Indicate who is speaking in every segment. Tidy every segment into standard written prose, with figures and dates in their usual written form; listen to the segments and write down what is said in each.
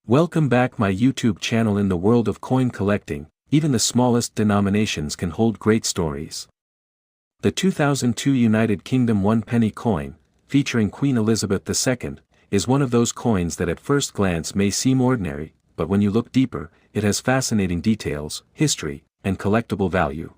Speaker 1: Welcome back my YouTube channel. In the world of coin collecting, even the smallest denominations can hold great stories. The 2002 United Kingdom 1 penny coin, featuring Queen Elizabeth II, is one of those coins that at first glance may seem ordinary, but when you look deeper, it has fascinating details, history, and collectible value.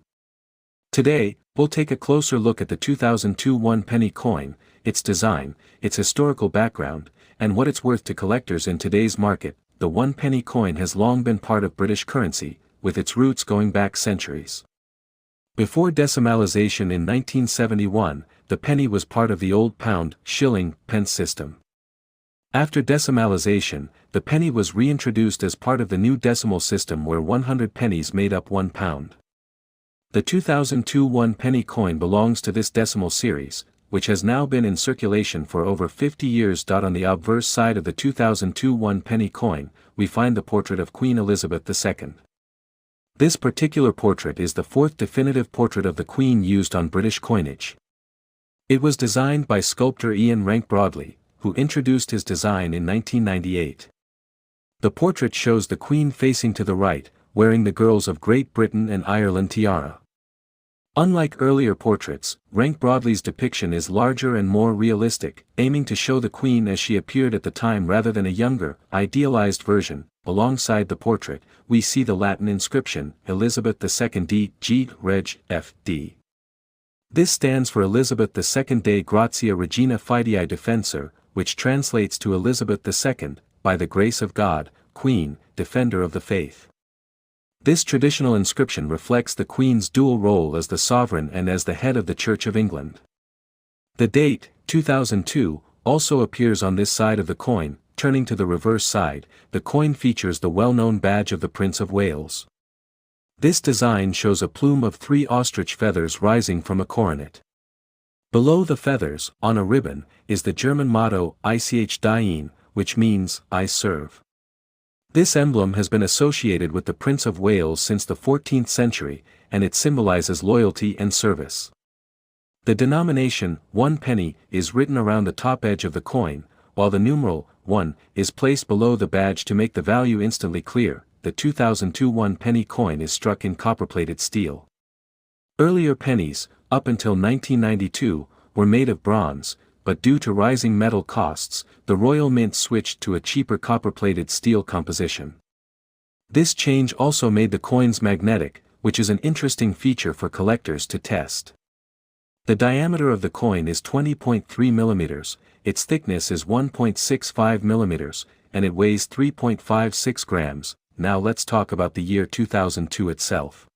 Speaker 1: Today, we'll take a closer look at the 2002 1 penny coin, its design, its historical background, and what it's worth to collectors in today's market. The 1 penny coin has long been part of British currency, with its roots going back centuries. Before decimalisation in 1971, the penny was part of the old pound, shilling, pence system. After decimalisation, the penny was reintroduced as part of the new decimal system where 100 pennies made up 1 pound. The 2002 1 penny coin belongs to this decimal series, which has now been in circulation for over 50 years. On the obverse side of the 2002 1 penny coin, we find the portrait of Queen Elizabeth II. This particular portrait is the fourth definitive portrait of the Queen used on British coinage. It was designed by sculptor Ian Rank Broadley, who introduced his design in 1998. The portrait shows the Queen facing to the right, wearing the girls of Great Britain and Ireland tiara. Unlike earlier portraits, Rank Broadley's depiction is larger and more realistic, aiming to show the Queen as she appeared at the time rather than a younger, idealized version. Alongside the portrait, we see the Latin inscription, Elizabeth II D. G. Reg. F. D. This stands for Elizabeth II de Gratia Regina Fidei Defensor, which translates to Elizabeth II, by the grace of God, Queen, Defender of the Faith. This traditional inscription reflects the Queen's dual role as the sovereign and as the head of the Church of England. The date, 2002, also appears on this side of the coin. Turning to the reverse side, the coin features the well-known badge of the Prince of Wales. This design shows a plume of 3 ostrich feathers rising from a coronet. Below the feathers, on a ribbon, is the German motto, Ich diene, which means, I serve. This emblem has been associated with the Prince of Wales since the 14th century, and it symbolizes loyalty and service. The denomination, 1 penny, is written around the top edge of the coin, while the numeral, 1, is placed below the badge to make the value instantly clear. The 2002 1 penny coin is struck in copper-plated steel. Earlier pennies, up until 1992, were made of bronze, but due to rising metal costs, the Royal Mint switched to a cheaper copper-plated steel composition. This change also made the coins magnetic, which is an interesting feature for collectors to test. The diameter of the coin is 20.3 mm, its thickness is 1.65 mm, and it weighs 3.56 grams. Now let's talk about the year 2002 itself.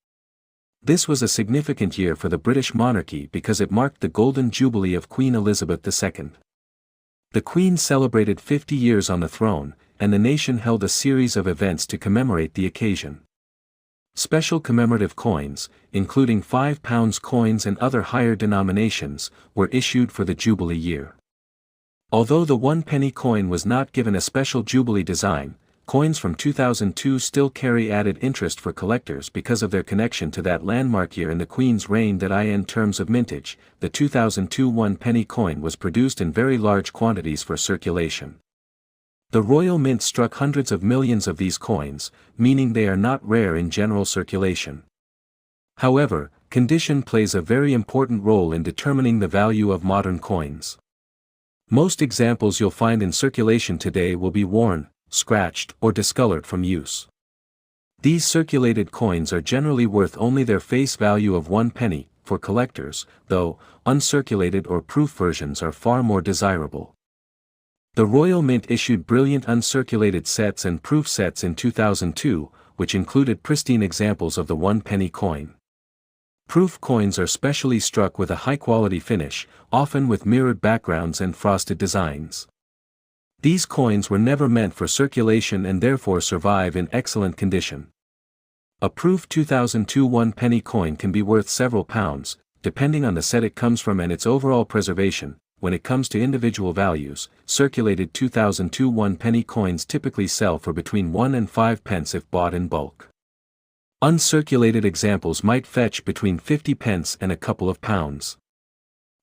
Speaker 1: This was a significant year for the British monarchy because it marked the Golden Jubilee of Queen Elizabeth II. The Queen celebrated 50 years on the throne, and the nation held a series of events to commemorate the occasion. Special commemorative coins, including £5 coins and other higher denominations, were issued for the Jubilee year. Although the 1 penny coin was not given a special Jubilee design, coins from 2002 still carry added interest for collectors because of their connection to that landmark year in the Queen's reign. In terms of mintage, the 2002 1 penny coin was produced in very large quantities for circulation. The Royal Mint struck hundreds of millions of these coins, meaning they are not rare in general circulation. However, condition plays a very important role in determining the value of modern coins. Most examples you'll find in circulation today will be worn, scratched, or discolored from use. These circulated coins are generally worth only their face value of 1 penny, for collectors, though, uncirculated or proof versions are far more desirable. The Royal Mint issued brilliant uncirculated sets and proof sets in 2002, which included pristine examples of the 1 penny coin. Proof coins are specially struck with a high-quality finish, often with mirrored backgrounds and frosted designs. These coins were never meant for circulation and therefore survive in excellent condition. A proof 2002 1 penny coin can be worth several pounds, depending on the set it comes from and its overall preservation. When it comes to individual values, circulated 2002 1 penny coins typically sell for between 1 and 5 pence if bought in bulk. Uncirculated examples might fetch between 50 pence and a couple of pounds.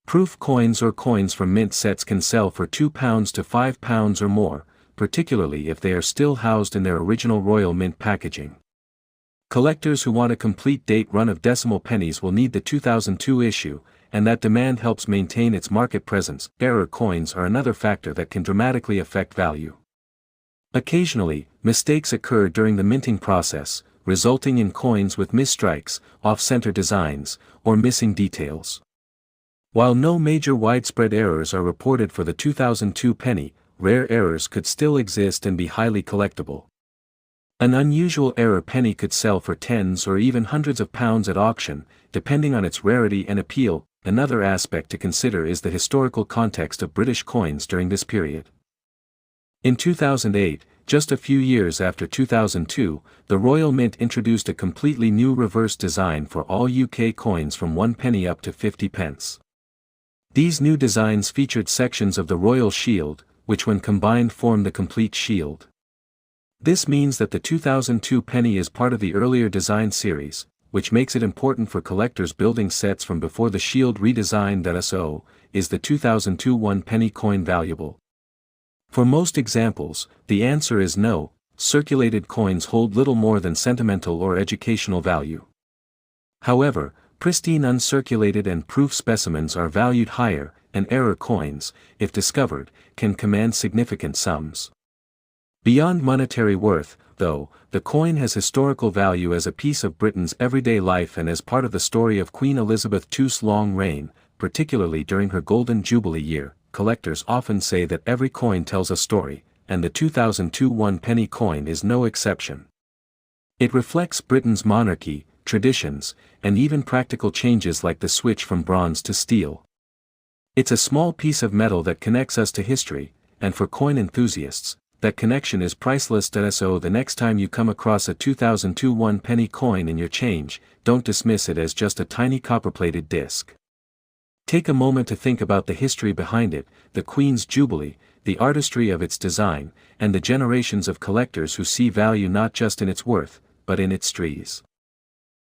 Speaker 1: Proof coins or coins from mint sets can sell for £2 to £5 or more, particularly if they are still housed in their original Royal Mint packaging. Collectors who want a complete date run of decimal pennies will need the 2002 issue, and that demand helps maintain its market presence. Error coins are another factor that can dramatically affect value. Occasionally, mistakes occur during the minting process, resulting in coins with misstrikes, off-center designs, or missing details. While no major widespread errors are reported for the 2002 penny, rare errors could still exist and be highly collectible. An unusual error penny could sell for tens or even hundreds of pounds at auction, depending on its rarity and appeal. Another aspect to consider is the historical context of British coins during this period. In 2008, just a few years after 2002, the Royal Mint introduced a completely new reverse design for all UK coins from 1 penny up to 50 pence. These new designs featured sections of the Royal Shield, which when combined form the complete shield. This means that the 2002 penny is part of the earlier design series, which makes it important for collectors building sets from before the shield redesign. So, is the 2002 1 penny coin valuable? For most examples, the answer is no. Circulated coins hold little more than sentimental or educational value. However, pristine uncirculated and proof specimens are valued higher, and error coins, if discovered, can command significant sums. Beyond monetary worth, though, the coin has historical value as a piece of Britain's everyday life and as part of the story of Queen Elizabeth II's long reign, particularly during her Golden Jubilee year. Collectors often say that every coin tells a story, and the 2002 1 penny coin is no exception. It reflects Britain's monarchy, traditions, and even practical changes like the switch from bronze to steel. It's a small piece of metal that connects us to history, and for coin enthusiasts, that connection is priceless. So the next time you come across a 2002 1 penny coin in your change, don't dismiss it as just a tiny copper-plated disc. Take a moment to think about the history behind it, the Queen's Jubilee, the artistry of its design, and the generations of collectors who see value not just in its worth, but in its trees.